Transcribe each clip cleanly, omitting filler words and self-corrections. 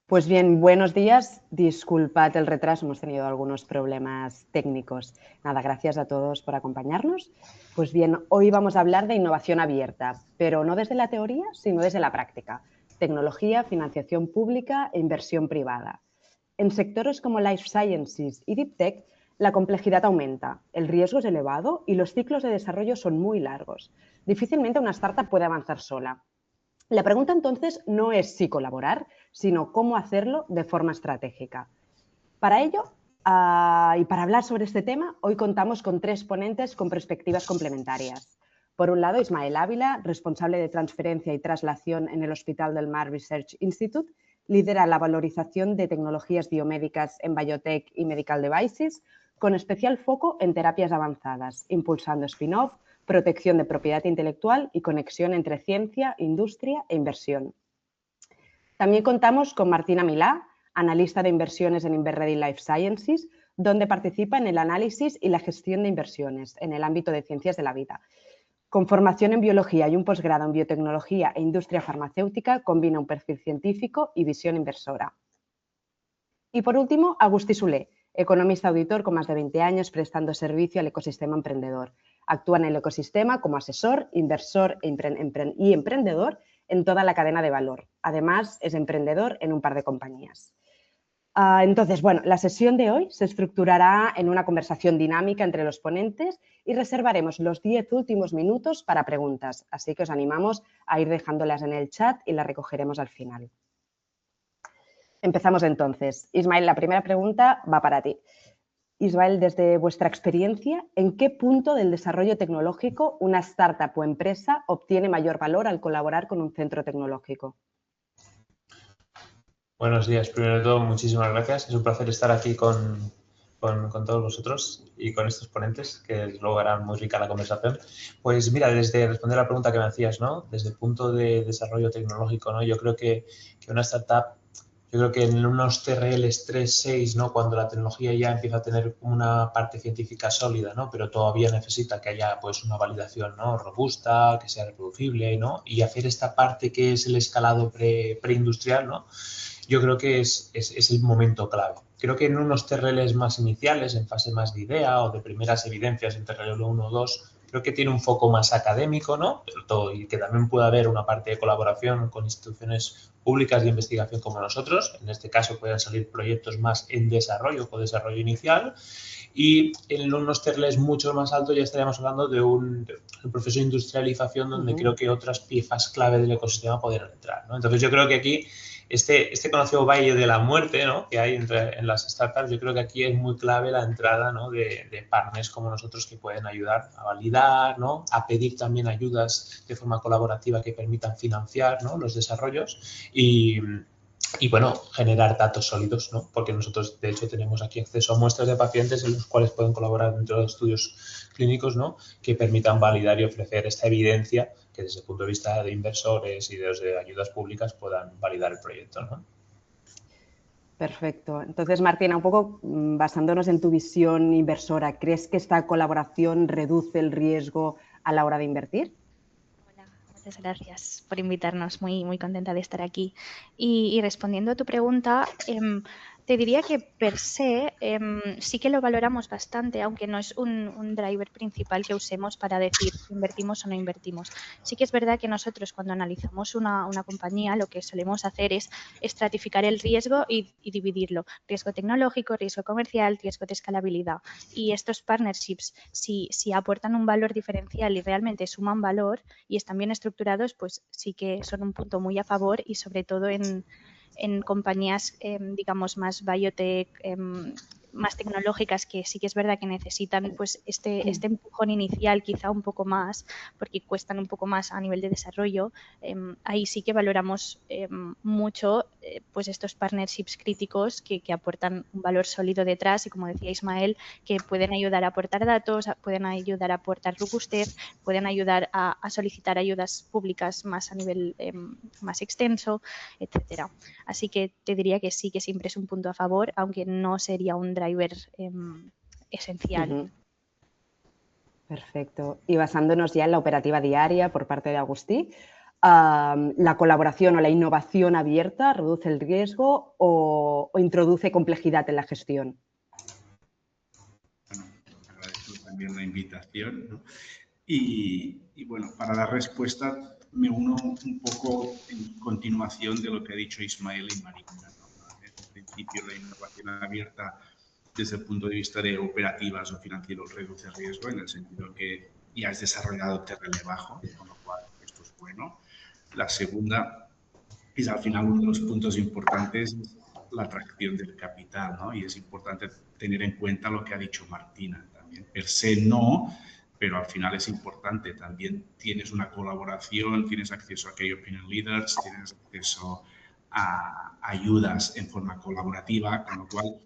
Pues bien, buenos días. Disculpad el retraso, hemos tenido algunos problemas técnicos. Nada, gracias a todos por acompañarnos. Pues bien, hoy vamos a hablar de innovación abierta, pero no desde la teoría, sino desde la práctica. Tecnología, financiación pública e inversión privada. En sectores como Life Sciences y Deep Tech, la complejidad aumenta, el riesgo es elevado y los ciclos de desarrollo son muy largos. Difícilmente una startup puede avanzar sola. La pregunta entonces no es si colaborar, sino cómo hacerlo de forma estratégica. Para ello, y para hablar sobre este tema, hoy contamos con tres ponentes con perspectivas complementarias. Por un lado, Ismael Ávila, responsable de transferencia y traslación en el Hospital del Mar Research Institute, lidera la valorización de tecnologías biomédicas en biotech y medical devices, con especial foco en terapias avanzadas, impulsando spin-off, protección de propiedad intelectual y conexión entre ciencia, industria e inversión. También contamos con Martina Milá, analista de inversiones en Inverready Life Sciences, donde participa en el análisis y la gestión de inversiones en el ámbito de ciencias de la vida. Con formación en biología y un posgrado en biotecnología e industria farmacéutica, combina un perfil científico y visión inversora. Y por último, Agustí Solé, economista auditor con más de 20 años prestando servicio al ecosistema emprendedor. Actúa en el ecosistema como asesor, inversor y emprendedor en toda la cadena de valor. Además, es emprendedor en un par de compañías. Entonces, bueno, la sesión de hoy se estructurará en una conversación dinámica entre los ponentes y reservaremos los 10 últimos minutos para preguntas. Así que os animamos a ir dejándolas en el chat y las recogeremos al final. Empezamos entonces. Ismael, la primera pregunta va para ti. Ismael, desde vuestra experiencia, ¿en qué punto del desarrollo tecnológico una startup o empresa obtiene mayor valor al colaborar con un centro tecnológico? Buenos días. Primero de todo, muchísimas gracias. Es un placer estar aquí con todos vosotros y con estos ponentes, que luego harán muy rica la conversación. Pues mira, desde responder a la pregunta que me hacías, ¿no? Desde el punto de desarrollo tecnológico, ¿no? Yo creo que una startup, yo creo que en unos TRLs 3, 6, ¿no? Cuando la tecnología ya empieza a tener una parte científica sólida, ¿no? Pero todavía necesita que haya pues una validación, ¿no? Robusta, que sea reproducible, ¿no? Y hacer esta parte que es el escalado preindustrial, ¿no? Yo creo que es el momento clave. Creo que en unos TRLs más iniciales, en fase más de idea o de primeras evidencias en TRL 1 o 2, creo que tiene un foco más académico, ¿no? Y que también puede haber una parte de colaboración con instituciones públicas de investigación como nosotros. En este caso pueden salir proyectos más en desarrollo o desarrollo inicial. Y en unos TRLs mucho más altos ya estaríamos hablando de un proceso de industrialización donde creo que otras piezas clave del ecosistema podrían entrar, ¿no? Entonces yo creo que aquí este conocido valle de la muerte, ¿no? Que hay en las startups, yo creo que aquí es muy clave la entrada, ¿no? de partners como nosotros que pueden ayudar a validar, ¿no? A pedir también ayudas de forma colaborativa que permitan financiar, ¿no? Los desarrollos y bueno, generar datos sólidos, ¿no? Porque nosotros, de hecho, tenemos aquí acceso a muestras de pacientes en los cuales pueden colaborar dentro de estudios clínicos, ¿no? Que permitan validar y ofrecer esta evidencia que desde el punto de vista de inversores y desde ayudas públicas puedan validar el proyecto, ¿no? Perfecto. Entonces, Martina, un poco basándonos en tu visión inversora, ¿crees que esta colaboración reduce el riesgo a la hora de invertir? Hola, muchas gracias por invitarnos. Muy contenta de estar aquí. Y respondiendo a tu pregunta, te diría que per se sí que lo valoramos bastante, aunque no es un driver principal que usemos para decir invertimos o no invertimos. Sí que es verdad que nosotros cuando analizamos una compañía lo que solemos hacer es estratificar el riesgo y dividirlo. Riesgo tecnológico, riesgo comercial, riesgo de escalabilidad. Y estos partnerships, si aportan un valor diferencial y realmente suman valor y están bien estructurados, pues sí que son un punto muy a favor y sobre todo en compañías, digamos, más biotech, más tecnológicas, que sí que es verdad que necesitan pues este empujón inicial quizá un poco más, porque cuestan un poco más a nivel de desarrollo. Ahí sí que valoramos mucho pues estos partnerships críticos que aportan un valor sólido detrás y, como decía Ismael, que pueden ayudar a aportar datos, pueden ayudar a aportar robustez, pueden ayudar a solicitar ayudas públicas más a nivel más extenso, etcétera. Así que te diría que sí, que siempre es un punto a favor, aunque no sería un driver esencial. Perfecto. Y basándonos ya en la operativa diaria por parte de Agustí, ¿La colaboración o la innovación abierta reduce el riesgo o introduce complejidad en la gestión? Bueno, agradezco también la invitación, ¿no? Y bueno, para la respuesta me uno un poco en continuación de lo que ha dicho Ismael y Marina, ¿no? En principio, la innovación abierta desde el punto de vista de operativas o financieros reduce riesgo en el sentido que ya has desarrollado terreno bajo, con lo cual esto es bueno. La segunda es al final uno de los puntos importantes, la atracción del capital, ¿no? Y es importante tener en cuenta lo que ha dicho Martina también. Per se no, pero al final es importante. También tienes una colaboración, tienes acceso a Key Opinion Leaders, tienes acceso a ayudas en forma colaborativa, con lo cual,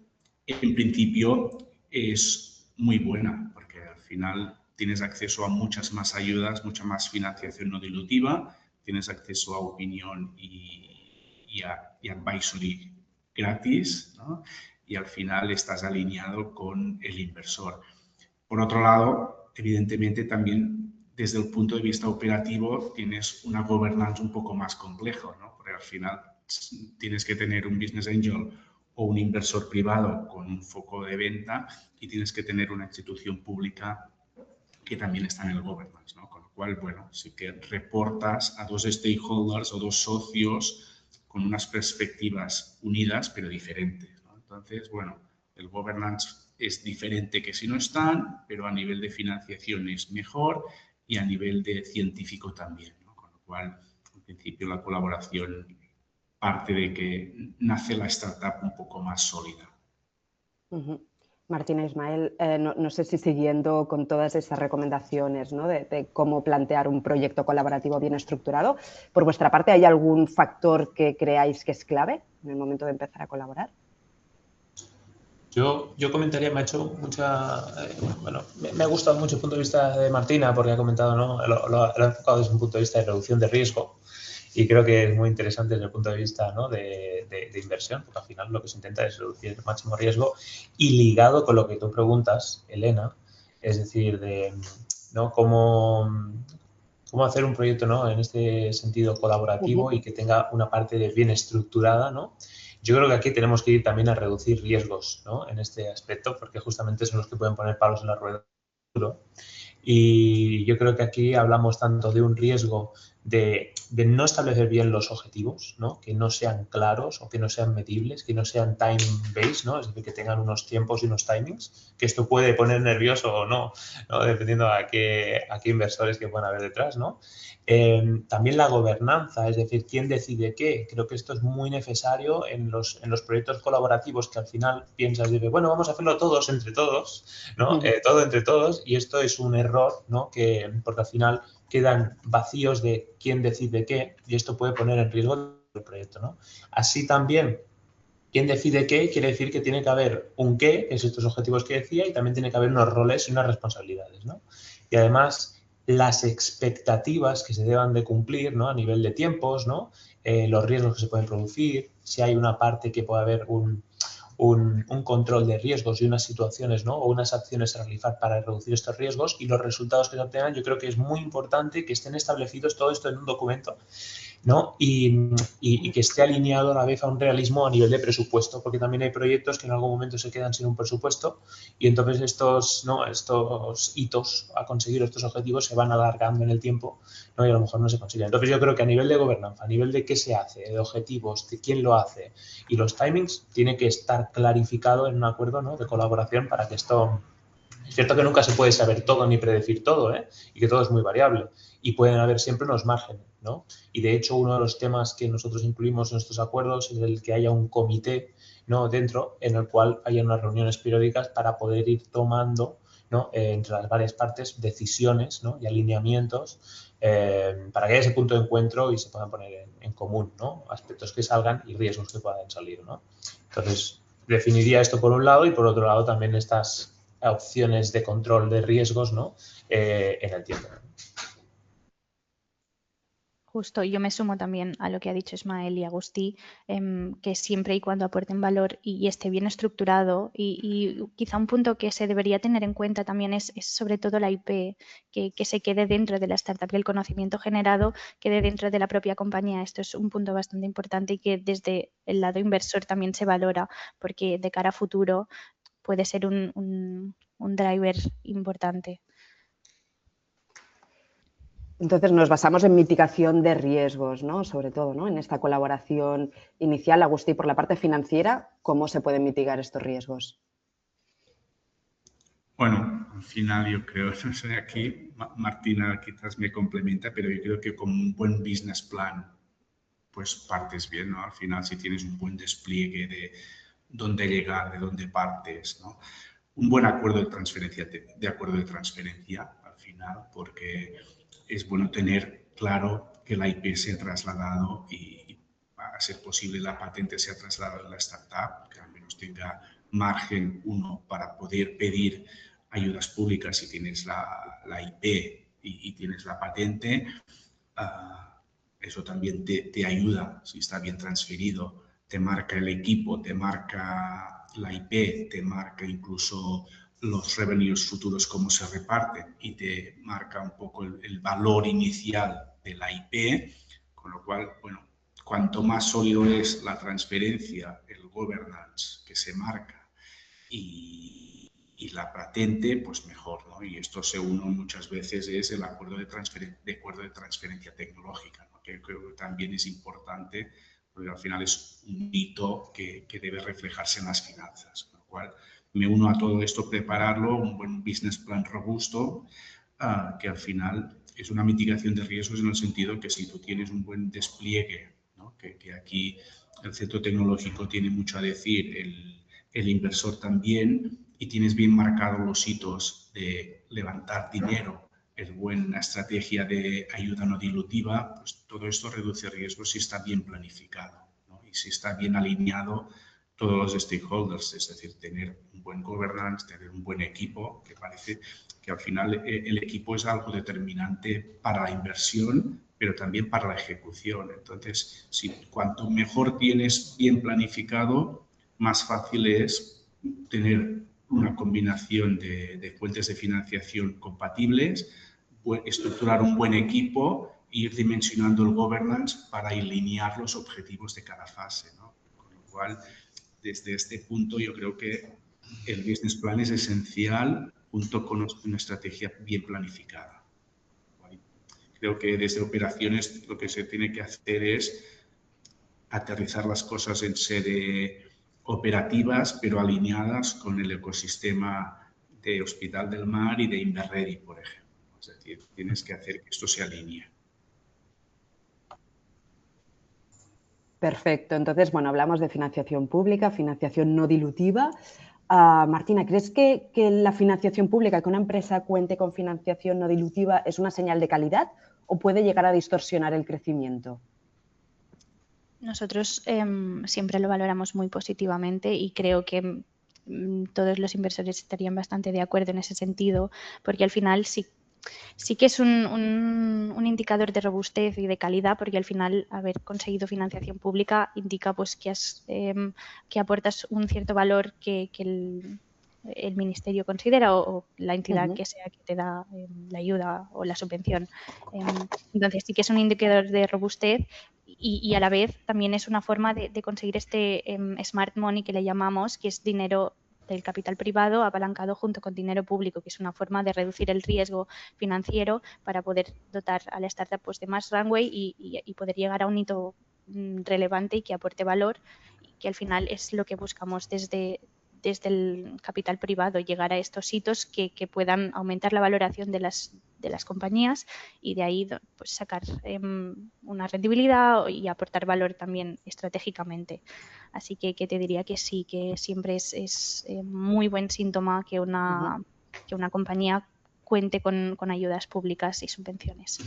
en principio, es muy buena, porque al final tienes acceso a muchas más ayudas, mucha más financiación no dilutiva, tienes acceso a opinión y advisory gratis, ¿no? Y al final estás alineado con el inversor. Por otro lado, evidentemente también desde el punto de vista operativo tienes una governance un poco más compleja, ¿no? Porque al final tienes que tener un business angel o un inversor privado con un foco de venta y tienes que tener una institución pública que también está en el governance, ¿no? Con lo cual, bueno, sí que reportas a dos stakeholders o dos socios con unas perspectivas unidas pero diferentes, ¿no? Entonces, bueno, el governance es diferente que si no están, pero a nivel de financiación es mejor y a nivel de científico también, ¿no? Con lo cual, en principio, la colaboración parte de que nace la startup un poco más sólida. Martina, Ismael, no sé si siguiendo con todas esas recomendaciones, ¿no? de cómo plantear un proyecto colaborativo bien estructurado, por vuestra parte, ¿hay algún factor que creáis que es clave en el momento de empezar a colaborar? Yo comentaría, me ha hecho mucha... bueno, me ha gustado mucho el punto de vista de Martina porque ha comentado, ¿no? Lo ha enfocado desde un punto de vista de reducción de riesgo y creo que es muy interesante desde el punto de vista, ¿no? de inversión, porque al final lo que se intenta es reducir el máximo riesgo y ligado con lo que tú preguntas, Elena, es decir, ¿no? cómo hacer un proyecto, ¿no? en este sentido colaborativo y que tenga una parte bien estructurada, ¿no? Yo creo que aquí tenemos que ir también a reducir riesgos, ¿no? en este aspecto, porque justamente son los que pueden poner palos en la rueda. Y yo creo que aquí hablamos tanto de un riesgo de no establecer bien los objetivos, ¿no? Que no sean claros o que no sean medibles, que no sean time-based, ¿no? Es decir, que tengan unos tiempos y unos timings, que esto puede poner nervioso o no, ¿no? Dependiendo a qué inversores que puedan haber detrás, ¿no? También la gobernanza, es decir, quién decide qué. Creo que esto es muy necesario en los proyectos colaborativos que al final piensas, bueno, vamos a hacerlo todos entre todos, ¿no? Todo entre todos, y esto es un error, ¿no? Porque al final quedan vacíos de quién decide qué y esto puede poner en riesgo el proyecto, ¿no? Así también, quién decide qué quiere decir que tiene que haber un qué, que es estos objetivos que decía, y también tiene que haber unos roles y unas responsabilidades, ¿no? Y además, las expectativas que se deban de cumplir, ¿no? A nivel de tiempos, ¿no? Los riesgos que se pueden producir, si hay una parte que puede haber un control de riesgos y unas situaciones, ¿no? o unas acciones a realizar para reducir estos riesgos y los resultados que se obtengan, yo creo que es muy importante que estén establecidos todo esto en un documento, ¿no? y que esté alineado a la vez a un realismo a nivel de presupuesto, porque también hay proyectos que en algún momento se quedan sin un presupuesto y entonces estos hitos a conseguir estos objetivos se van alargando en el tiempo, ¿no? y a lo mejor no se consiguen. Entonces yo creo que a nivel de gobernanza, a nivel de qué se hace, de objetivos, de quién lo hace y los timings, tiene que estar clarificado en un acuerdo, ¿no? de colaboración para que esto... Es cierto que nunca se puede saber todo ni predecir todo, ¿eh? y que todo es muy variable y pueden haber siempre unos márgenes, ¿no? Y de hecho uno de los temas que nosotros incluimos en estos acuerdos es el que haya un comité, ¿no? dentro en el cual haya unas reuniones periódicas para poder ir tomando, ¿no? Entre las varias partes decisiones, ¿no? y alineamientos para que haya ese punto de encuentro y se puedan poner en común, ¿no? aspectos que salgan y riesgos que puedan salir, ¿no? Entonces definiría esto por un lado y por otro lado también estas opciones de control de riesgos, ¿no? En el tiempo. Justo, yo me sumo también a lo que ha dicho Ismael y Agustí, que siempre y cuando aporten valor y esté bien estructurado y quizá un punto que se debería tener en cuenta también es sobre todo la IP, que se quede dentro de la startup y el conocimiento generado quede dentro de la propia compañía. Esto es un punto bastante importante y que desde el lado inversor también se valora porque de cara a futuro puede ser un driver importante. Entonces nos basamos en mitigación de riesgos, ¿no? Sobre todo, ¿no? En esta colaboración inicial. Agustí, por la parte financiera, ¿cómo se pueden mitigar estos riesgos? Bueno, al final yo creo, no sé, aquí Martina quizás me complementa, pero yo creo que con un buen business plan, pues partes bien, ¿no? Al final, si tienes un buen despliegue de dónde llegar, de dónde partes, ¿no? Un buen acuerdo de transferencia, al final, porque es bueno tener claro que la IP se ha trasladado y a ser posible la patente se ha trasladado en la startup, que al menos tenga margen uno para poder pedir ayudas públicas si tienes la IP y tienes la patente. Eso también te ayuda, si está bien transferido, te marca el equipo, te marca la IP, te marca incluso los revenues futuros, cómo se reparten y te marca un poco el valor inicial de la IP, con lo cual, bueno, cuanto más sólido es la transferencia, el governance que se marca y la patente, pues mejor, ¿no? Y esto se une muchas veces es el acuerdo de transferencia tecnológica, ¿no? Que creo que también es importante porque al final es un hito que debe reflejarse en las finanzas, con lo cual me uno a todo esto, prepararlo, un buen business plan robusto, que al final es una mitigación de riesgos en el sentido que si tú tienes un buen despliegue, ¿no? que aquí el centro tecnológico tiene mucho a decir, el inversor también, y tienes bien marcados los hitos de levantar dinero, es buena estrategia de ayuda no dilutiva, pues todo esto reduce riesgos si está bien planificado, ¿no? Y si está bien alineado todos los stakeholders, es decir, tener un buen governance, tener un buen equipo, que parece que al final el equipo es algo determinante para la inversión, pero también para la ejecución. Entonces, cuanto mejor tienes bien planificado, más fácil es tener una combinación de fuentes de financiación compatibles, estructurar un buen equipo e ir dimensionando el governance para alinear los objetivos de cada fase, ¿no? Con lo cual, desde este punto, yo creo que el business plan es esencial junto con una estrategia bien planificada. Creo que desde operaciones lo que se tiene que hacer es aterrizar las cosas en sede operativas, pero alineadas con el ecosistema de Hospital del Mar y de Inverready, por ejemplo. Es decir, tienes que hacer que esto se alinee. Perfecto. Entonces, bueno, hablamos de financiación pública, financiación no dilutiva. Martina, ¿crees que la financiación pública, que una empresa cuente con financiación no dilutiva, es una señal de calidad o puede llegar a distorsionar el crecimiento? Nosotros siempre lo valoramos muy positivamente y creo que todos los inversores estarían bastante de acuerdo en ese sentido, porque al final sí que es un indicador de robustez y de calidad, porque al final haber conseguido financiación pública indica pues que aportas un cierto valor que el ministerio considera o la entidad que sea que te da la ayuda o la subvención. Entonces sí que es un indicador de robustez y a la vez también es una forma de conseguir este smart money que le llamamos, que es dinero del capital privado apalancado junto con dinero público, que es una forma de reducir el riesgo financiero para poder dotar a la startup pues, de más runway y poder llegar a un hito relevante y que aporte valor, y que al final es lo que buscamos desde el capital privado, llegar a estos hitos que puedan aumentar la valoración de las compañías y de ahí pues, sacar una rentabilidad y aportar valor también estratégicamente. Así que te diría que sí, que siempre es muy buen síntoma que una compañía cuente con ayudas públicas y subvenciones.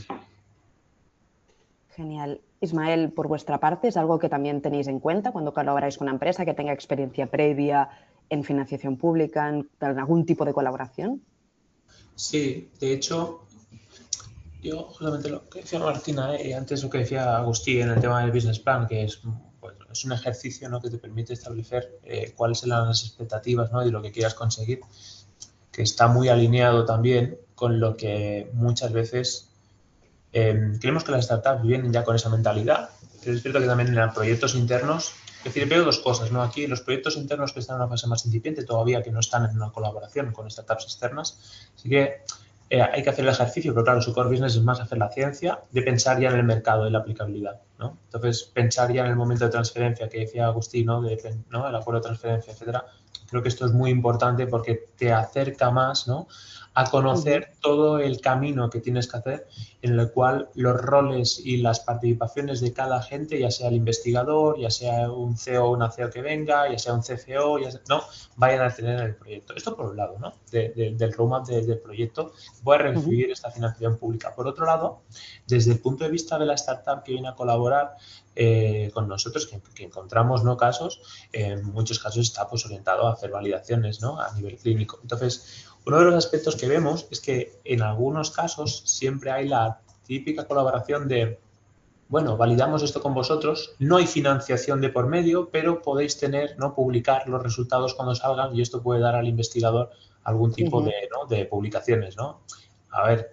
Genial. Ismael, por vuestra parte, ¿es algo que también tenéis en cuenta cuando colaboráis con una empresa que tenga experiencia previa en financiación pública, en algún tipo de colaboración? Sí, de hecho, Yo, justamente lo que decía Martina, y antes lo que decía Agustí en el tema del business plan, que es, pues, es un ejercicio, ¿no?, que te permite establecer cuáles serán las expectativas, ¿no?, y lo que quieras conseguir, que está muy alineado también con lo que muchas veces creemos que las startups vienen ya con esa mentalidad. Es cierto que también en los proyectos internos, es decir, veo dos cosas, ¿no? Aquí los proyectos internos que están en una fase más incipiente todavía, que no están en una colaboración con startups externas, así que hay que hacer el ejercicio, pero claro, su core business es más hacer la ciencia, de pensar ya en el mercado y la aplicabilidad, ¿no? Entonces, pensar ya en el momento de transferencia que decía Agustín, ¿no?, ¿no?, el acuerdo de transferencia, etcétera. Creo que esto es muy importante porque te acerca más, ¿no?, a conocer todo el camino que tienes que hacer, en el cual los roles y las participaciones de cada agente, ya sea el investigador, ya sea un CEO o una CEO que venga, ya sea un CFO, no, vayan a tener en el proyecto. Esto por un lado, ¿no?, del roadmap del proyecto, voy a recibir esta financiación pública. Por otro lado, desde el punto de vista de la startup que viene a colaborar con nosotros, que encontramos, ¿no?, casos, en muchos casos está, pues, orientado a hacer validaciones, ¿no?, a nivel clínico. Entonces, uno de los aspectos que vemos es que en algunos casos siempre hay la típica colaboración de, bueno, validamos esto con vosotros, no hay financiación de por medio, pero podéis tener, ¿no?, publicar los resultados cuando salgan y esto puede dar al investigador algún tipo ¿no?, de publicaciones, ¿no? A ver,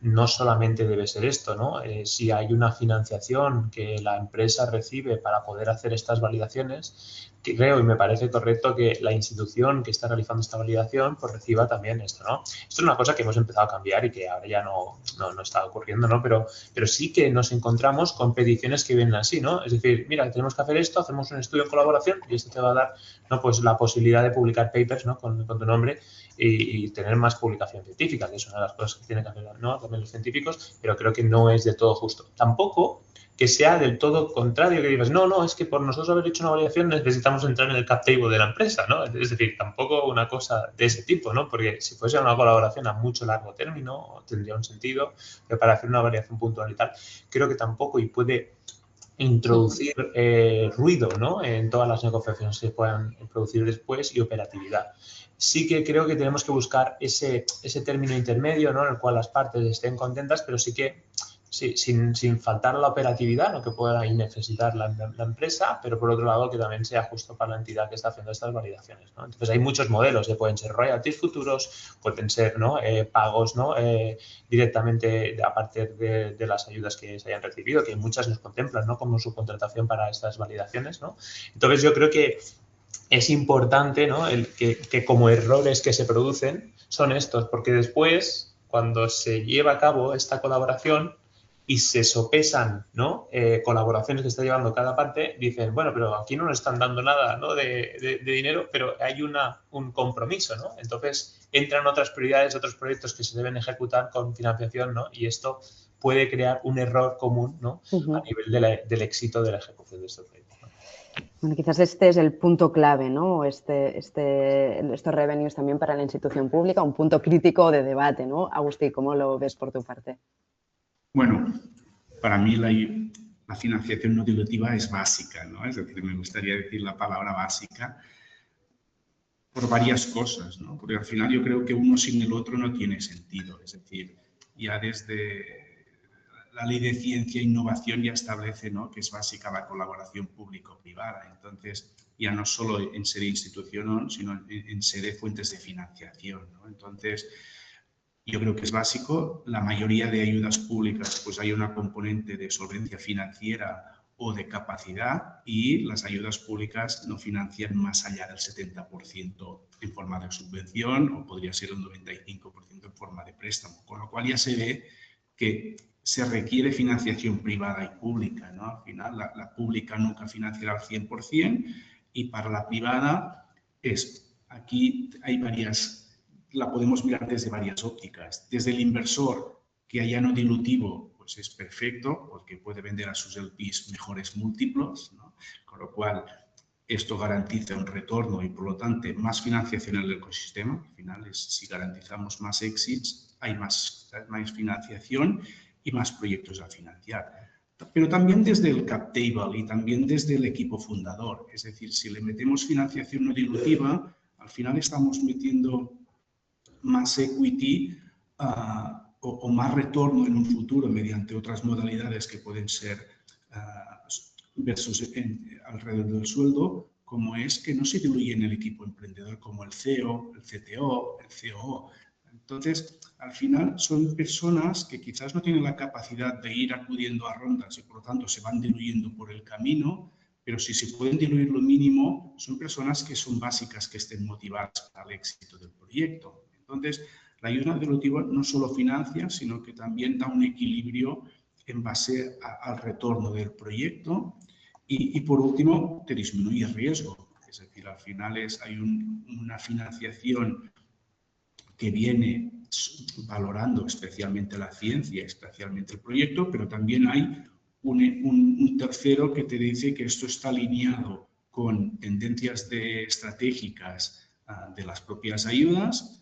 no solamente debe ser esto, ¿no? Si hay una financiación que la empresa recibe para poder hacer estas validaciones, creo y me parece correcto que la institución que está realizando esta validación pues reciba también esto, ¿no? Esto es una cosa que hemos empezado a cambiar y que ahora ya no está ocurriendo, ¿no? Pero sí que nos encontramos con peticiones que vienen así, ¿no? Es decir, mira, tenemos que hacer esto, hacemos un estudio en colaboración y esto te va a dar, ¿no?, pues la posibilidad de publicar papers, ¿no?, con tu nombre y tener más publicación científica, que es una de las cosas que tienen que hacer, ¿no?, también los científicos, pero creo que no es de todo justo. Tampoco que sea del todo contrario, que digas, no, es que por nosotros haber hecho una validación necesitamos entrar en el cap table de la empresa, ¿no? Es decir, tampoco una cosa de ese tipo, ¿no? Porque si fuese una colaboración a mucho largo término, tendría un sentido, pero para hacer una variación puntual y tal, creo que tampoco, y puede introducir ruido, ¿no?, en todas las negociaciones que puedan producir después y operatividad. Sí que creo que tenemos que buscar ese término intermedio, ¿no?, en el cual las partes estén contentas, pero sí que sin faltar a la operatividad, lo que pueda necesitar la empresa, pero por otro lado que también sea justo para la entidad que está haciendo estas validaciones, ¿no? Entonces hay muchos modelos, pueden ser royalties futuros, pueden ser, ¿no?, pagos, ¿no?, directamente a partir de las ayudas que se hayan recibido, que muchas nos contemplan, ¿no?, como subcontratación para estas validaciones, ¿no? Entonces yo creo que es importante, ¿no?, que como errores que se producen son estos, porque después, cuando se lleva a cabo esta colaboración y se sopesan, ¿no?, colaboraciones que está llevando cada parte, dicen, bueno, pero aquí no nos están dando nada, ¿no?, de dinero, pero hay un compromiso, ¿no? Entonces entran otras prioridades, otros proyectos que se deben ejecutar con financiación, ¿no? Y esto puede crear un error común, ¿no?, a nivel del éxito de la ejecución de estos proyectos, ¿no? Bueno, quizás este es el punto clave, ¿no? Estos revenues también para la institución pública, un punto crítico de debate, ¿no? Agustí, ¿cómo lo ves por tu parte? Bueno, para mí la financiación no dilutiva es básica, ¿no? Es decir, me gustaría decir la palabra básica por varias cosas, ¿no? Porque al final yo creo que uno sin el otro no tiene sentido. Es decir, ya desde la Ley de Ciencia e Innovación ya establece, ¿no?, que es básica la colaboración público-privada. Entonces, ya no solo en sede institucional, sino en sede fuentes de financiación, ¿no? Entonces, yo creo que es básico. La mayoría de ayudas públicas, pues hay una componente de solvencia financiera o de capacidad, y las ayudas públicas no financian más allá del 70% en forma de subvención, o podría ser un 95% en forma de préstamo, con lo cual ya se ve que se requiere financiación privada y pública, ¿no? Al final, la pública nunca financiará al 100%, y para la privada aquí hay la podemos mirar desde varias ópticas. Desde el inversor, que haya no dilutivo, pues es perfecto, porque puede vender a sus LPs mejores múltiplos, ¿no? Con lo cual, esto garantiza un retorno y, por lo tanto, más financiación en el ecosistema. Al final, si garantizamos más exits, hay más financiación y más proyectos a financiar. Pero también desde el cap table y también desde el equipo fundador. Es decir, si le metemos financiación no dilutiva, al final estamos metiendo más equity o más retorno en un futuro mediante otras modalidades que pueden ser versus alrededor del sueldo, como es que no se diluye en el equipo emprendedor como el CEO, el CTO, el COO. Entonces, al final son personas que quizás no tienen la capacidad de ir acudiendo a rondas y por lo tanto se van diluyendo por el camino, pero si se pueden diluir lo mínimo, son personas que son básicas, que estén motivadas al éxito del proyecto. Entonces, la ayuda evolutiva no solo financia, sino que también da un equilibrio en base al retorno del proyecto y por último, te disminuye el riesgo. Es decir, al final hay una financiación que viene valorando especialmente la ciencia, especialmente el proyecto, pero también hay un tercero que te dice que esto está alineado con tendencias estratégicas de las propias ayudas,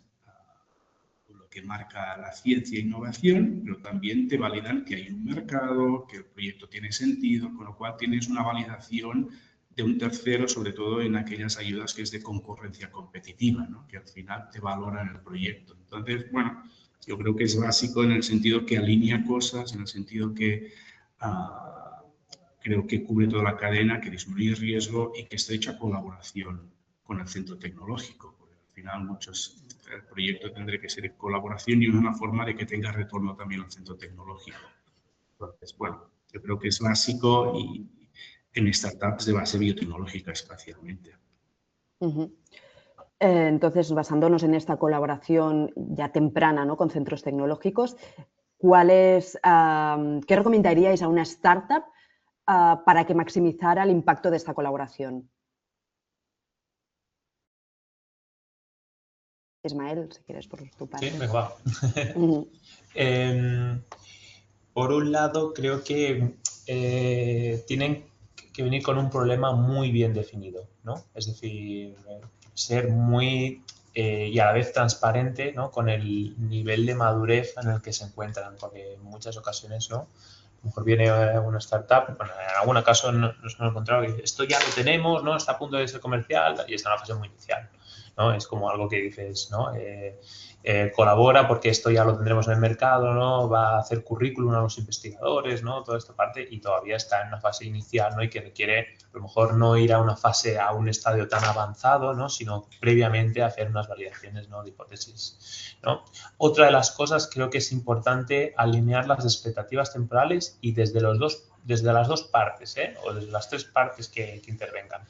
lo que marca la ciencia e innovación, pero también te validan que hay un mercado, que el proyecto tiene sentido, con lo cual tienes una validación de un tercero, sobre todo en aquellas ayudas que es de concurrencia competitiva, ¿no? Que al final te valoran el proyecto. Entonces, bueno, yo creo que es básico en el sentido que alinea cosas, en el sentido que creo que cubre toda la cadena, que disminuye el riesgo y que estrecha colaboración con el centro tecnológico. Porque al final el proyecto tendrá que ser en colaboración y una forma de que tenga retorno también al centro tecnológico. Entonces, bueno, yo creo que es básico y en startups de base biotecnológica especialmente. Entonces, basándonos en esta colaboración ya temprana, ¿no?, con centros tecnológicos, ¿qué recomendaríais a una startup para que maximizara el impacto de esta colaboración? Ismael, si quieres por tu parte. Sí, venga, va. Por un lado, creo que tienen que venir con un problema muy bien definido, ¿no? Es decir, ser muy y a la vez transparente, ¿no?, con el nivel de madurez en el que se encuentran, porque en muchas ocasiones, ¿no?, a lo mejor viene una startup, bueno, en algún caso nos hemos encontrado que dice, esto ya lo tenemos, ¿no?, está a punto de ser comercial y está en una fase muy inicial, ¿no? Es como algo que dices, ¿no?, colabora porque esto ya lo tendremos en el mercado, ¿no?, va a hacer currículum a los investigadores, ¿no?, toda esta parte, y todavía está en una fase inicial, ¿no?, y que requiere a lo mejor no ir a una fase, a un estadio tan avanzado, ¿no?, sino previamente hacer unas validaciones, ¿no?, de hipótesis, ¿no? Otra de las cosas, creo que es importante alinear las expectativas temporales y desde las dos partes, o desde las tres partes que intervengan,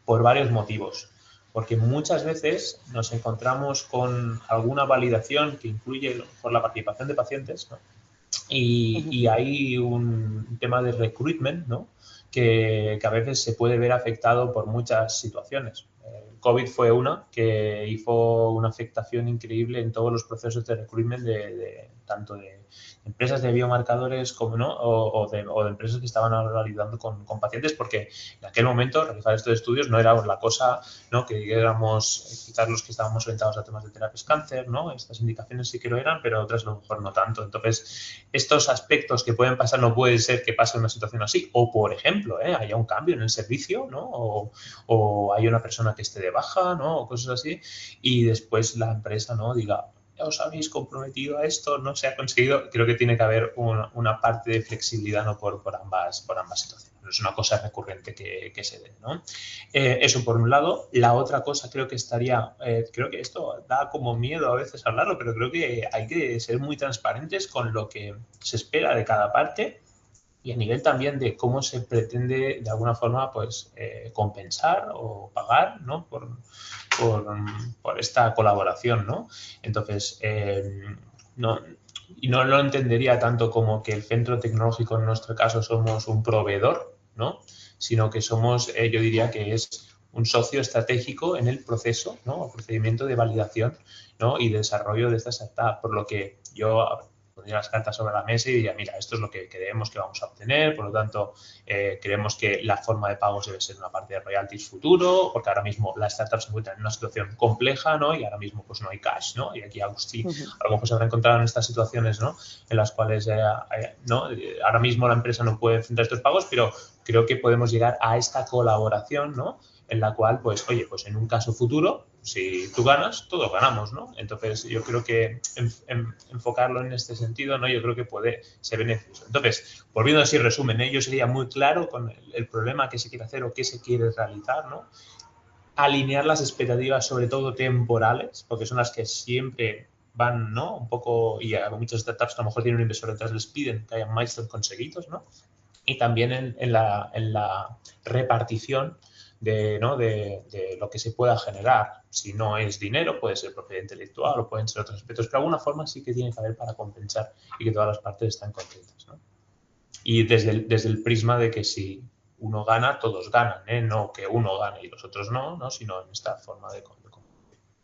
por varios motivos. Porque muchas veces nos encontramos con alguna validación que incluye por la participación de pacientes, ¿no?, y hay un tema de recruitment, ¿no?, que a veces se puede ver afectado por muchas situaciones. COVID fue una que hizo una afectación increíble en todos los procesos de recruitment tanto de empresas de biomarcadores como no, o de empresas que estaban validando con pacientes, porque en aquel momento realizar estos estudios no era la cosa, ¿no?, que éramos quizás los que estábamos orientados a temas de terapias cáncer, ¿no? Estas indicaciones sí que lo eran, pero otras a lo mejor no tanto. Entonces, estos aspectos que pueden pasar, no puede ser que pase una situación así, o por ejemplo, haya un cambio en el servicio, ¿no?, o hay una persona que esté de baja, ¿no?, o cosas así, y después la empresa, ¿no?, diga, os habéis comprometido a esto, no se ha conseguido. Creo que tiene que haber una parte de flexibilidad, ¿no?, por ambas situaciones. No es una cosa recurrente que se dé, ¿no? Eso por un lado. La otra cosa creo que creo que esto da como miedo a veces hablarlo, pero creo que hay que ser muy transparentes con lo que se espera de cada parte y a nivel también de cómo se pretende de alguna forma pues compensar o pagar, ¿no?, por esta colaboración, ¿no? Entonces, no lo entendería tanto como que el centro tecnológico en nuestro caso somos un proveedor, ¿no?, sino que somos, yo diría que es un socio estratégico en el proceso, ¿no?, el procedimiento de validación, ¿no?, y desarrollo de esta startup, por lo que yo pondría las cartas sobre la mesa y diría, mira, esto es lo que creemos que vamos a obtener, por lo tanto, creemos que la forma de pagos debe ser una parte de royalties futuro, porque ahora mismo la startup se encuentra en una situación compleja, ¿no?, y ahora mismo pues no hay cash, ¿no?, y aquí Agustí a lo mejor se habrá encontrado en estas situaciones, ¿no?, en las cuales ¿no?, ahora mismo la empresa no puede enfrentar estos pagos, pero creo que podemos llegar a esta colaboración, ¿no?, en la cual, pues, oye, pues en un caso futuro, si tú ganas, todos ganamos, ¿no? Entonces, yo creo que enfocarlo en este sentido, ¿no? Yo creo que puede ser beneficioso. Entonces, volviendo así, resumen, yo sería muy claro con el problema que se quiere hacer o qué se quiere realizar, ¿no? Alinear las expectativas, sobre todo temporales, porque son las que siempre van, ¿no? Un poco, y a muchas startups a lo mejor tienen un inversor detrás, les piden que hayan milestones conseguidos, ¿no? Y también en la repartición de, ¿no? de lo que se pueda generar. Si no es dinero, puede ser propiedad intelectual o pueden ser otros aspectos, pero de alguna forma sí que tiene que haber para compensar y que todas las partes están contentas, ¿no? Y desde el prisma de que si uno gana, todos ganan, ¿eh? No que uno gane y los otros no, ¿no? Sino en esta forma de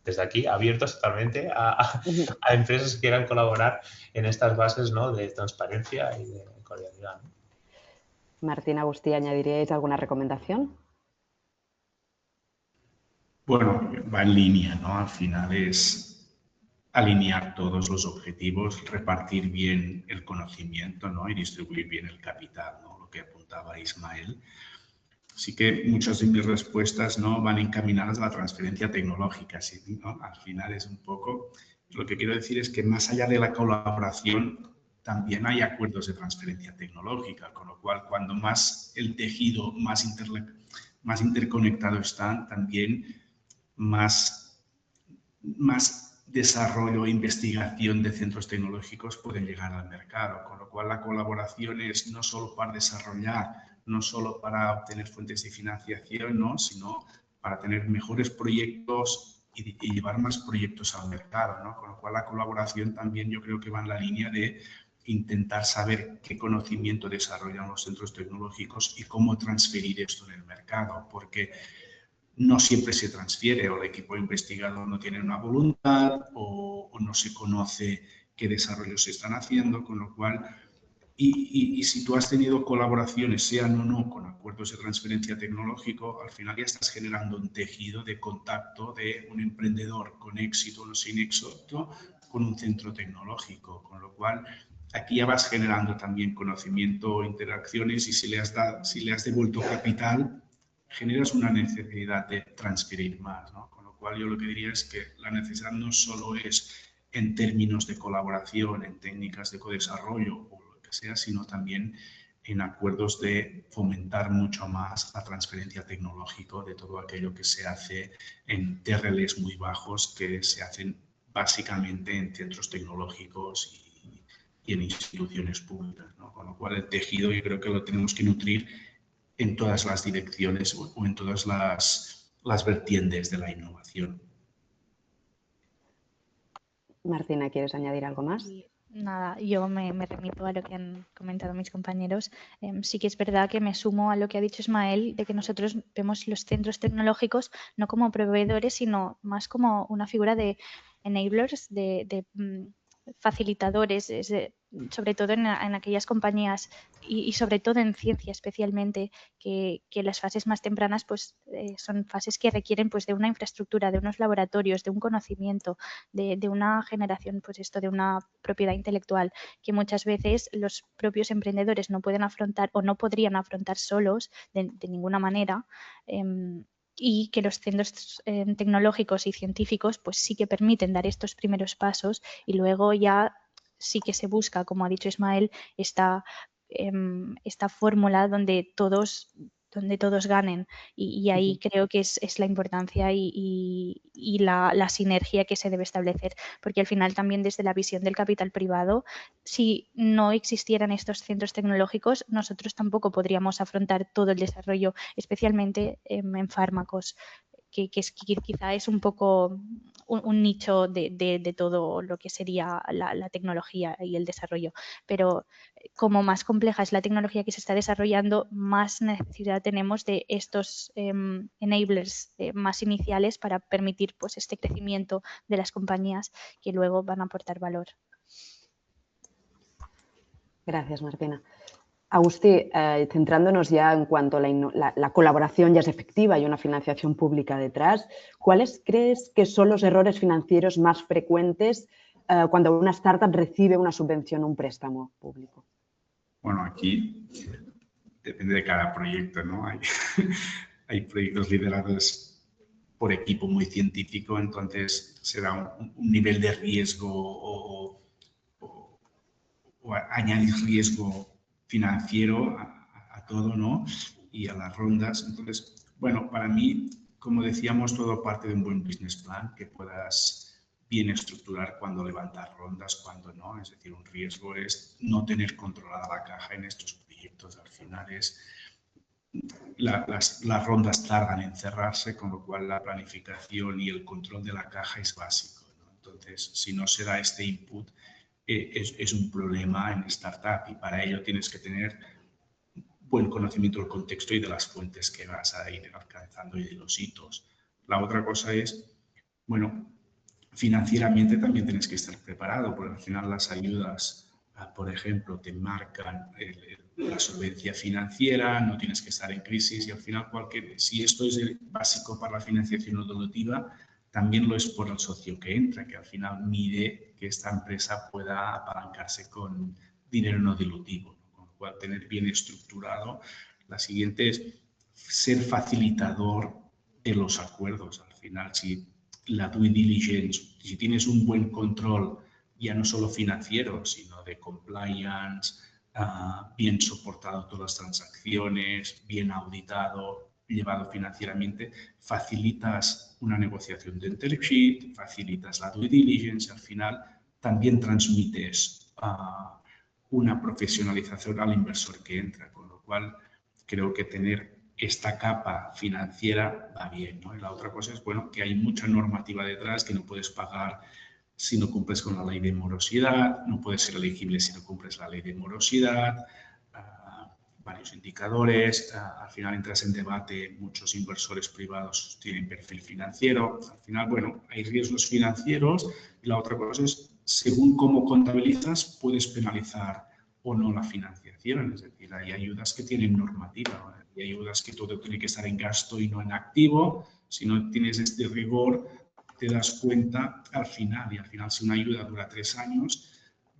desde aquí, abiertos totalmente a empresas que quieran colaborar en estas bases, ¿no? De transparencia y de cordialidad, ¿no? Martín, Agustí, ¿añadiríais alguna recomendación? Bueno, va en línea, ¿no? Al final es alinear todos los objetivos, repartir bien el conocimiento, ¿no? Y distribuir bien el capital, ¿no? Lo que apuntaba Ismael. Sí que muchas de mis respuestas, ¿no? Van encaminadas a la transferencia tecnológica, ¿sí? ¿No? Al final es un poco... Lo que quiero decir es que más allá de la colaboración, también hay acuerdos de transferencia tecnológica, con lo cual cuando más el tejido, más interconectado está, también más desarrollo e investigación de centros tecnológicos pueden llegar al mercado, con lo cual la colaboración es no solo para desarrollar, no solo para obtener fuentes de financiación, ¿no? Sino para tener mejores proyectos y llevar más proyectos al mercado, ¿no? Con lo cual la colaboración también yo creo que va en la línea de intentar saber qué conocimiento desarrollan los centros tecnológicos y cómo transferir esto en el mercado, porque no siempre se transfiere o el equipo investigador no tiene una voluntad o no se conoce qué desarrollos se están haciendo, con lo cual, y si tú has tenido colaboraciones, sean o no, con acuerdos de transferencia tecnológico, al final ya estás generando un tejido de contacto de un emprendedor con éxito o sin éxito con un centro tecnológico, con lo cual aquí ya vas generando también conocimiento, interacciones y si le has devuelto capital, generas una necesidad de transferir más, ¿no? Con lo cual yo lo que diría es que la necesidad no solo es en términos de colaboración, en técnicas de codesarrollo o lo que sea, sino también en acuerdos de fomentar mucho más la transferencia tecnológica de todo aquello que se hace en TRLs muy bajos que se hacen básicamente en centros tecnológicos y en instituciones públicas, ¿no? Con lo cual el tejido yo creo que lo tenemos que nutrir en todas las direcciones o en todas las vertientes de la innovación. Martina, ¿quieres añadir algo más? Y nada, yo me remito a lo que han comentado mis compañeros. Sí que es verdad que me sumo a lo que ha dicho Ismael, de que nosotros vemos los centros tecnológicos no como proveedores, sino más como una figura de enablers, de facilitadores, sobre todo en aquellas compañías y sobre todo en ciencia especialmente, que las fases más tempranas pues son fases que requieren pues de una infraestructura, de unos laboratorios, de un conocimiento, de una generación, pues esto, de una propiedad intelectual que muchas veces los propios emprendedores no pueden afrontar o no podrían afrontar solos de ninguna manera. Y que los centros tecnológicos y científicos pues sí que permiten dar estos primeros pasos y luego ya sí que se busca, como ha dicho Ismael, esta fórmula donde todos ganen y ahí creo que es la importancia y la sinergia que se debe establecer, porque al final también desde la visión del capital privado, si no existieran estos centros tecnológicos, nosotros tampoco podríamos afrontar todo el desarrollo, especialmente en fármacos, que quizá es un poco un nicho de todo lo que sería la tecnología y el desarrollo, pero como más compleja es la tecnología que se está desarrollando, más necesidad tenemos de estos enablers más iniciales para permitir pues, este crecimiento de las compañías que luego van a aportar valor. Gracias, Martina. Agustí, centrándonos ya en cuanto la colaboración ya es efectiva y una financiación pública detrás, ¿cuáles crees que son los errores financieros más frecuentes cuando una startup recibe una subvención o un préstamo público? Bueno, aquí depende de cada proyecto, ¿no? hay proyectos liderados por equipo muy científico, entonces se da un nivel de riesgo o añadir riesgo financiero a todo, ¿no? Y a las rondas. Entonces, bueno, para mí, como decíamos, todo parte de un buen business plan que puedas bien estructurar cuando levantar rondas, cuando no. Es decir, un riesgo es no tener controlada la caja en estos proyectos. Al final es las rondas tardan en cerrarse, con lo cual la planificación y el control de la caja es básico, ¿no? Entonces, si no se da este input, es un problema en startup y para ello tienes que tener buen conocimiento del contexto y de las fuentes que vas a ir alcanzando y de los hitos. La otra cosa es, bueno, financieramente también tienes que estar preparado, porque al final las ayudas, por ejemplo, te marcan la solvencia financiera, no tienes que estar en crisis y al final si esto es básico para la financiación no dilutiva, también lo es por el socio que entra, que al final mide que esta empresa pueda apalancarse con dinero no dilutivo, ¿no? Con lo cual tener bien estructurado. La siguiente es ser facilitador de los acuerdos. Al final, si la due diligence, si tienes un buen control, ya no solo financiero, sino de compliance, bien soportado todas las transacciones, bien auditado, llevado financieramente, facilitas una negociación de term sheet, facilitas la due diligence, al final también transmites una profesionalización al inversor que entra, con lo cual creo que tener esta capa financiera va bien, ¿no? Y la otra cosa es, bueno, que hay mucha normativa detrás que no puedes pagar si no cumples con la ley de morosidad, no puedes ser elegible si no cumples la ley de morosidad, varios indicadores, al final entras en debate, muchos inversores privados tienen perfil financiero, al final, bueno, hay riesgos financieros y la otra cosa es, según cómo contabilizas, puedes penalizar o no la financiación, es decir, hay ayudas que tienen normativa, ¿no? Hay ayudas que todo tiene que estar en gasto y no en activo, si no tienes este rigor, te das cuenta al final, y al final si una ayuda dura 3 años,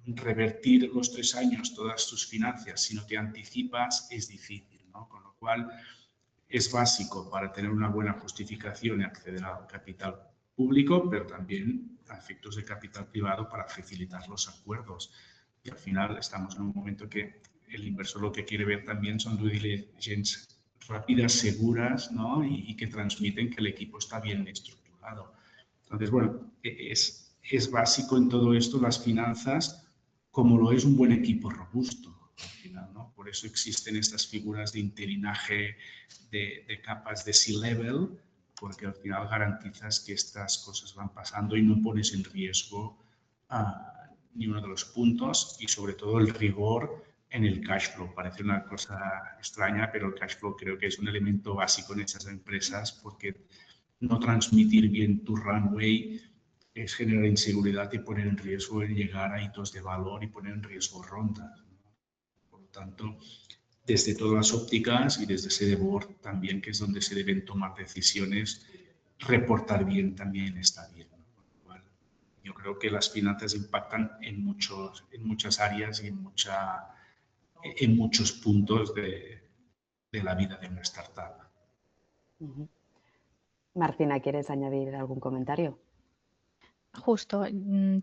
revertir los 3 años todas tus finanzas si no te anticipas es difícil, ¿no? Con lo cual es básico para tener una buena justificación y acceder al capital público, pero también a efectos de capital privado para facilitar los acuerdos. Y al final estamos en un momento que el inversor lo que quiere ver también son due diligence rápidas, seguras, ¿no? Y que transmiten que el equipo está bien estructurado. Entonces, bueno, es básico en todo esto las finanzas, como lo es un buen equipo robusto, al final, ¿no? Por eso existen estas figuras de interinaje de capas de C-level, porque al final garantizas que estas cosas van pasando y no pones en riesgo ni uno de los puntos y sobre todo el rigor en el cash flow. Parece una cosa extraña, pero el cash flow creo que es un elemento básico en esas empresas porque no transmitir bien tu runway es generar inseguridad y poner en riesgo el llegar a hitos de valor y poner en riesgo rondas, ¿no? Por lo tanto, desde todas las ópticas y desde ese board también, que es donde se deben tomar decisiones, reportar bien también está bien, ¿no? Yo creo que las finanzas impactan en muchas áreas y en muchos puntos de la vida de una startup. Martina, ¿quieres añadir algún comentario? Justo,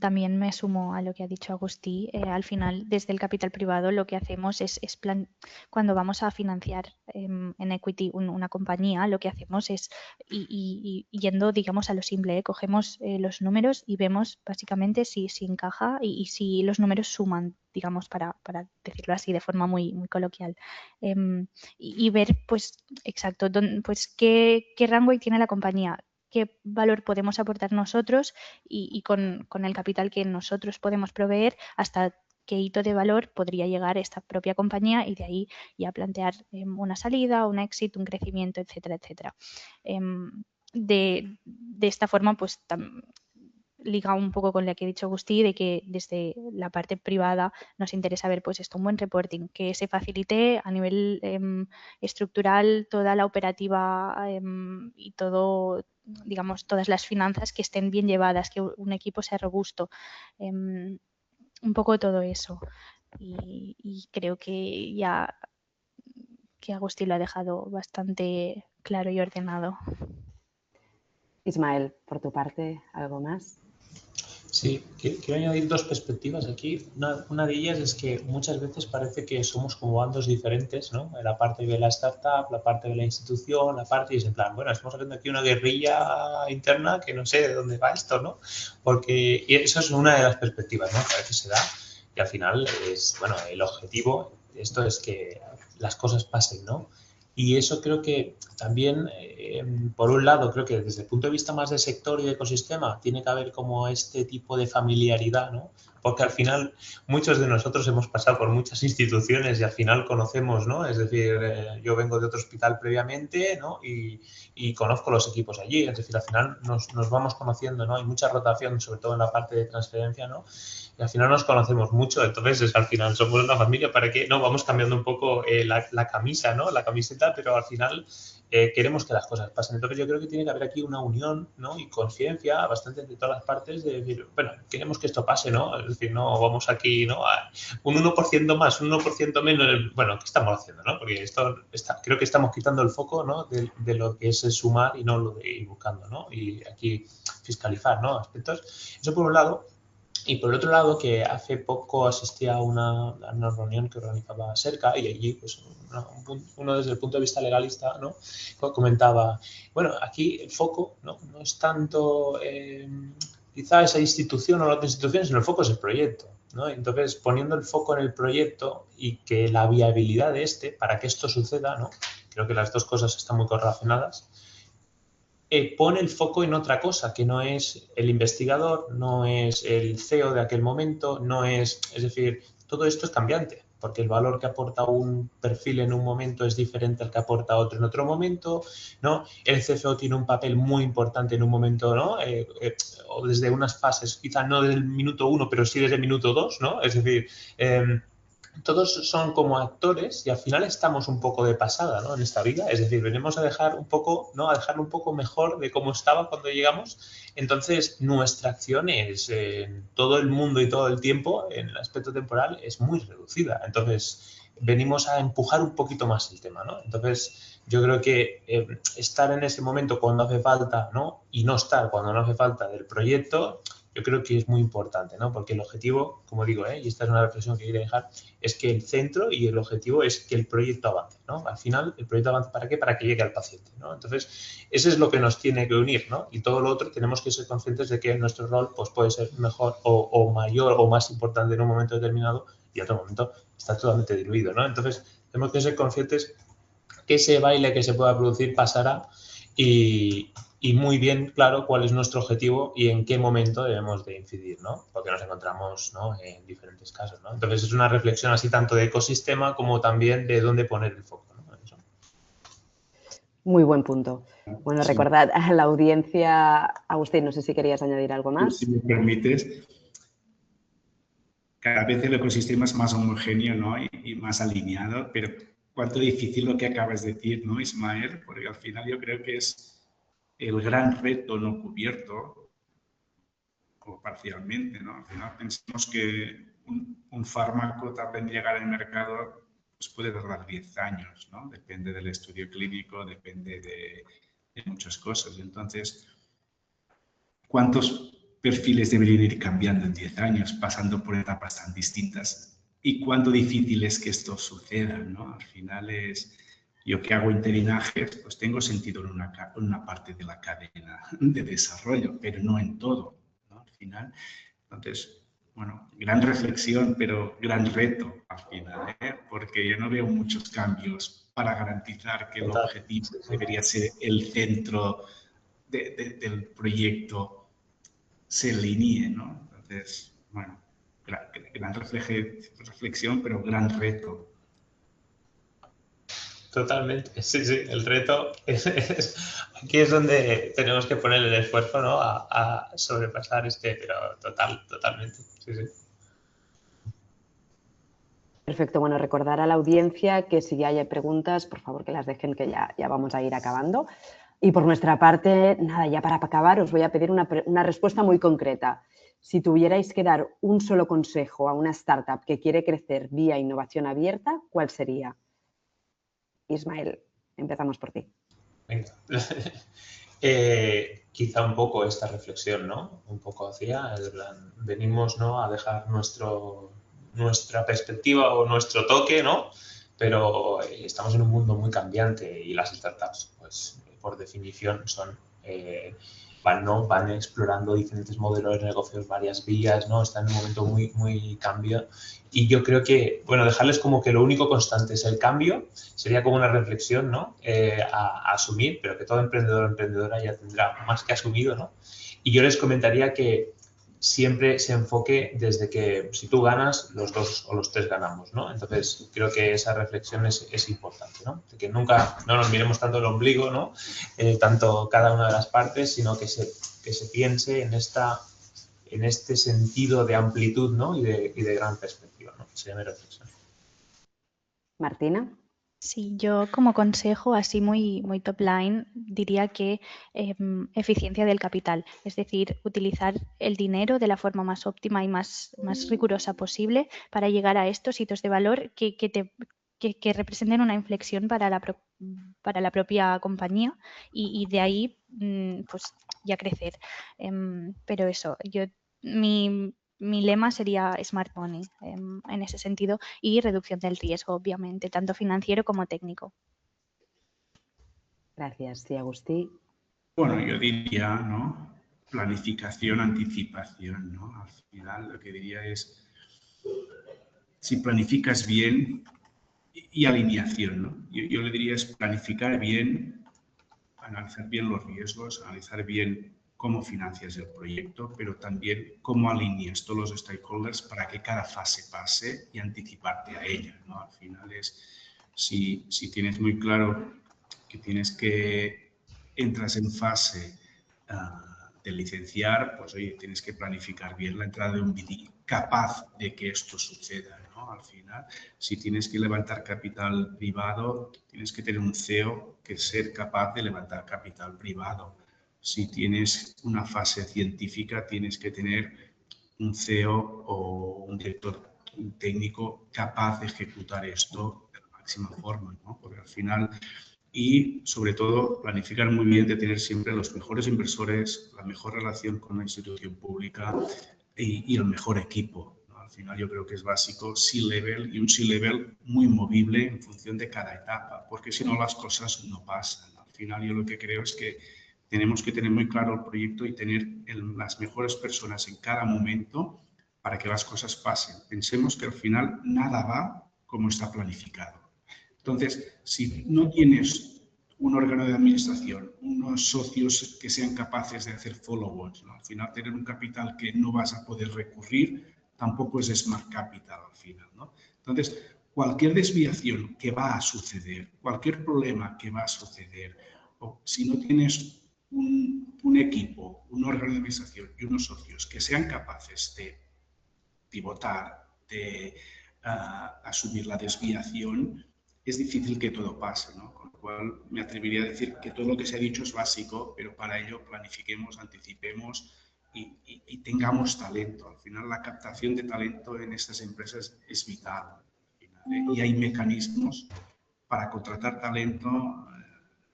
también me sumo a lo que ha dicho Agustí. Al final, desde el capital privado, lo que hacemos es cuando vamos a financiar en equity una compañía, lo que hacemos es, y yendo, digamos, a lo simple, cogemos los números y vemos básicamente si encaja y si los números suman, digamos, para decirlo así de forma muy, muy coloquial. Y ver, pues, exacto, pues qué runway tiene la compañía, qué valor podemos aportar nosotros y con el capital que nosotros podemos proveer, hasta qué hito de valor podría llegar esta propia compañía y de ahí ya plantear una salida, un éxito, un crecimiento, etcétera, etcétera. De esta forma, pues liga un poco con lo que ha dicho Agustí, de que desde la parte privada nos interesa ver pues esto, un buen reporting, que se facilite a nivel estructural toda la operativa y todo, digamos, todas las finanzas que estén bien llevadas, que un equipo sea robusto, un poco todo eso. Y creo que ya que Agustí lo ha dejado bastante claro y ordenado. Ismael, por tu parte, ¿algo más? Sí, quiero añadir dos perspectivas aquí. Una de ellas es que muchas veces parece que somos como bandos diferentes, ¿no? La parte de la startup, la parte de la institución, la parte y es en plan, bueno, estamos haciendo aquí una guerrilla interna que no sé de dónde va esto, ¿no? Porque y eso es una de las perspectivas, ¿no? Que a veces se da y al final es, bueno, el objetivo de esto es que las cosas pasen, ¿no? Y eso creo que también, por un lado, creo que desde el punto de vista más de sector y de ecosistema, tiene que haber como este tipo de familiaridad, ¿no? Porque al final muchos de nosotros hemos pasado por muchas instituciones y al final conocemos, ¿no? Es decir, yo vengo de otro hospital previamente, ¿no? Y conozco los equipos allí, es decir, al final nos vamos conociendo, ¿no? Hay mucha rotación, sobre todo en la parte de transferencia, ¿no? Y al final nos conocemos mucho, entonces al final somos una familia, ¿para qué? No, vamos cambiando un poco la camisa, ¿no? La camiseta, pero al final queremos que las cosas pasen. Entonces yo creo que tiene que haber aquí una unión, ¿no? Y conciencia bastante entre todas las partes de decir, bueno, queremos que esto pase, ¿no? Es decir, no vamos aquí, ¿no? A un 1% más, un 1% menos, bueno, ¿qué estamos haciendo, no? Porque creo que estamos quitando el foco, ¿no? De lo que es el sumar y no lo de ir buscando, ¿no? Y aquí fiscalizar, ¿no? Aspectos. Eso por un lado. Y por otro lado, que hace poco asistí a una reunión que organizaba Cerca y allí pues, uno desde el punto de vista legalista, ¿no? Comentaba, bueno, aquí el foco no es tanto quizá esa institución o la otra institución, sino el foco es el proyecto, ¿no? Entonces, poniendo el foco en el proyecto y que la viabilidad de para que esto suceda, ¿no? Creo que las dos cosas están muy correlacionadas. Pone el foco en otra cosa, que no es el investigador, no es el CEO de aquel momento, es decir, todo esto es cambiante, porque el valor que aporta un perfil en un momento es diferente al que aporta otro en otro momento, ¿no? El CFO tiene un papel muy importante en un momento, ¿no? O desde unas fases, quizá no desde el minuto 1, pero sí desde el minuto 2, ¿no? Es decir, todos son como actores y al final estamos un poco de pasada, ¿no? En esta vida, es decir, venimos a dejar un poco, ¿no? A dejarlo un poco mejor de cómo estaba cuando llegamos. Entonces, nuestra acción es en todo el mundo y todo el tiempo, en el aspecto temporal, es muy reducida. Entonces, venimos a empujar un poquito más el tema, ¿no? Entonces, yo creo que estar en ese momento cuando hace falta, ¿no? Y no estar cuando no hace falta del proyecto, yo creo que es muy importante, ¿no? Porque el objetivo, como digo, y esta es una reflexión que quería dejar, es que el centro y el objetivo es que el proyecto avance, ¿no? Al final, el proyecto avance ¿para qué? Para que llegue al paciente, ¿no? Entonces, eso es lo que nos tiene que unir, ¿no? Y todo lo otro tenemos que ser conscientes de que nuestro rol pues, puede ser mejor o mayor o más importante en un momento determinado y en otro momento está totalmente diluido, ¿no? Entonces, tenemos que ser conscientes que ese baile que se pueda producir pasará y muy bien claro cuál es nuestro objetivo y en qué momento debemos de incidir, ¿no? Porque nos encontramos, ¿no? En diferentes casos, ¿no? Entonces es una reflexión así tanto de ecosistema como también de dónde poner el foco, ¿no? Eso. Muy buen punto. Bueno, Sí. recordad a la audiencia, Agustín, no sé si querías añadir algo más. Si me permites, cada vez el ecosistema es más homogéneo, ¿no? y más alineado, pero cuánto difícil lo que acabas de decir, ¿no, Ismael? Porque al final yo creo que es el gran reto no cubierto, o parcialmente, ¿no? Al final pensamos que un fármaco tarda en llegar al mercado, pues puede tardar 10 años, ¿no? Depende del estudio clínico, depende de muchas cosas. Entonces, ¿cuántos perfiles deberían ir cambiando en 10 años, pasando por etapas tan distintas? ¿Y cuánto difícil es que esto suceda, ¿no? Al final es, yo que hago interinajes, pues tengo sentido en una parte de la cadena de desarrollo, pero no en todo, ¿no? Al final, entonces, bueno, gran reflexión, pero gran reto al final, ¿eh? Porque yo no veo muchos cambios para garantizar que el objetivo debería ser el centro del proyecto se alinee, ¿no? Entonces, bueno, gran reflexión, pero gran reto. Totalmente, sí, sí, el reto aquí es donde tenemos que poner el esfuerzo, ¿no? A sobrepasar pero totalmente, sí, sí. Perfecto, bueno, recordar a la audiencia que si ya hay preguntas, por favor que las dejen, que ya vamos a ir acabando. Y por nuestra parte, nada, ya para acabar os voy a pedir una respuesta muy concreta. Si tuvierais que dar un solo consejo a una startup que quiere crecer vía innovación abierta, ¿cuál sería? Ismael, empezamos por ti. Venga. Quizá un poco esta reflexión, ¿no? Un poco hacia el plan, venimos, ¿no?, a dejar nuestra perspectiva o nuestro toque, ¿no? Pero estamos en un mundo muy cambiante y las startups, pues, por definición, van explorando diferentes modelos de negocios, varias vías, ¿no? Están en un momento muy cambio. Y yo creo que, bueno, dejarles como que lo único constante es el cambio, sería como una reflexión, ¿no? A asumir, pero que todo emprendedor o emprendedora ya tendrá más que asumido, ¿no? Y yo les comentaría que siempre se enfoque desde que si tú ganas, los dos o los tres ganamos, ¿no? Entonces, creo que esa reflexión es importante, ¿no? De que nunca no nos miremos tanto el ombligo, ¿no? Tanto cada una de las partes, sino que se piense en este sentido de amplitud, ¿no? y de gran perspectiva, ¿no? Sería mi reflexión. Martina. Sí, yo como consejo, así muy top line, diría que eficiencia del capital, es decir, utilizar el dinero de la forma más óptima y más rigurosa posible para llegar a estos hitos de valor que representen una inflexión para la propia compañía y de ahí pues ya crecer. Pero eso, mi lema sería Smart Money en ese sentido y reducción del riesgo, obviamente, tanto financiero como técnico. Gracias. Sí, Agustí. Bueno, yo diría, ¿no? Planificación, anticipación, ¿no? Al final lo que diría es, si planificas bien y alineación, ¿no? Yo le diría es planificar bien, analizar bien los riesgos, analizar bien cómo financias el proyecto, pero también cómo alineas todos los stakeholders para que cada fase pase y anticiparte a ella, ¿no? Al final es, si tienes muy claro que entras en fase de licenciar, pues oye, tienes que planificar bien la entrada de un BD capaz de que esto suceda, ¿no? Al final, si tienes que levantar capital privado, tienes que tener un CEO que ser capaz de levantar capital privado. Si tienes una fase científica, tienes que tener un CEO o un director técnico capaz de ejecutar esto de la máxima forma, ¿no? Porque al final, y sobre todo planificar muy bien de tener siempre los mejores inversores, la mejor relación con la institución pública y el mejor equipo, ¿no? Al final yo creo que es básico C-level y un C-level muy movible en función de cada etapa, porque si no las cosas no pasan. Al final yo lo que creo es que tenemos que tener muy claro el proyecto y tener las mejores personas en cada momento para que las cosas pasen. Pensemos que al final nada va como está planificado. Entonces, si no tienes un órgano de administración, unos socios que sean capaces de hacer follow-ons, ¿no? Al final tener un capital que no vas a poder recurrir tampoco es smart capital al final, ¿no? Entonces, cualquier desviación que va a suceder, cualquier problema que va a suceder, o si no tienes un equipo, un órgano de administración y unos socios que sean capaces de pivotar, de asumir la desviación, es difícil que todo pase, ¿no? Con lo cual me atrevería a decir que todo lo que se ha dicho es básico, pero para ello planifiquemos, anticipemos y tengamos talento. Al final la captación de talento en estas empresas es vital. Y hay mecanismos para contratar talento,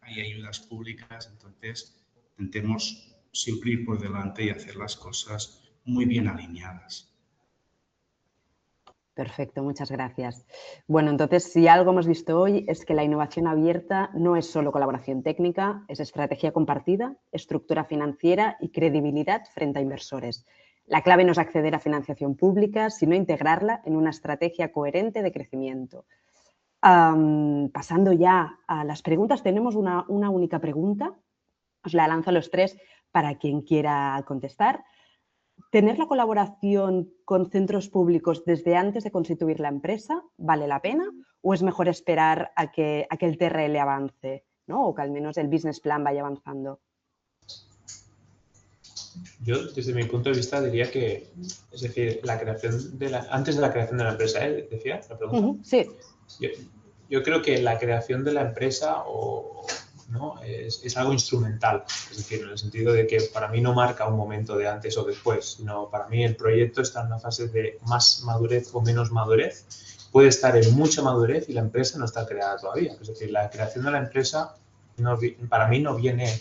hay ayudas públicas, entonces intentemos siempre ir por delante y hacer las cosas muy bien alineadas. Perfecto, muchas gracias. Bueno, entonces, si algo hemos visto hoy es que la innovación abierta no es solo colaboración técnica, es estrategia compartida, estructura financiera y credibilidad frente a inversores. La clave no es acceder a financiación pública, sino integrarla en una estrategia coherente de crecimiento. Pasando ya a las preguntas, tenemos una única pregunta. Os la lanzo a los tres para quien quiera contestar. ¿Tener la colaboración con centros públicos desde antes de constituir la empresa vale la pena o es mejor esperar a que el TRL avance, ¿no? O que al menos el business plan vaya avanzando? Yo, desde mi punto de vista, diría que, es decir, antes de la creación de la empresa, decía la pregunta. Sí. Yo creo que la creación de la empresa ¿no? es algo instrumental, es decir, en el sentido de que para mí no marca un momento de antes o después, sino para mí el proyecto está en una fase de más madurez o menos madurez puede estar en mucha madurez y la empresa no está creada todavía. Es decir, la creación de la empresa para mí no viene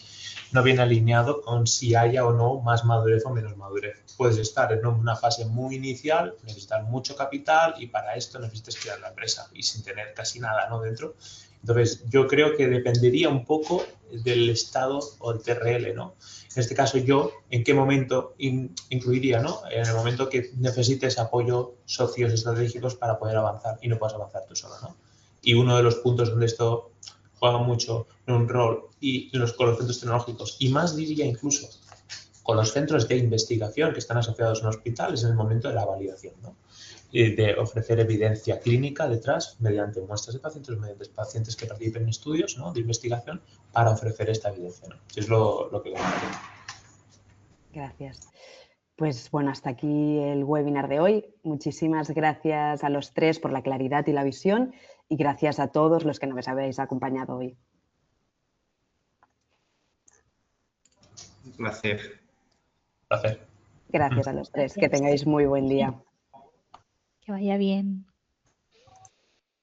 alineado con si haya o no más madurez o menos madurez. Puedes estar en una fase muy inicial, necesitar mucho capital y para esto necesitas crear la empresa y sin tener casi nada, ¿no?, dentro. Entonces, yo creo que dependería un poco del estado o del TRL, ¿no? En este caso, yo, ¿en qué momento incluiría, ¿no? En el momento que necesites apoyo socios estratégicos para poder avanzar y no puedas avanzar tú solo, ¿no? Y uno de los puntos donde esto juega mucho un rol con los centros tecnológicos y más diría incluso con los centros de investigación que están asociados en hospitales en el momento de la validación, ¿no? De ofrecer evidencia clínica detrás mediante muestras de pacientes, mediante pacientes que participen en estudios, ¿no?, de investigación para ofrecer esta evidencia, ¿no? Es lo que comentaría. Gracias. Pues bueno, hasta aquí el webinar de hoy. Muchísimas gracias a los tres por la claridad y la visión y gracias a todos los que nos habéis acompañado hoy. Un placer. Placer. Gracias a los tres. Que Gracias. tengáis muy buen día. Que vaya bien.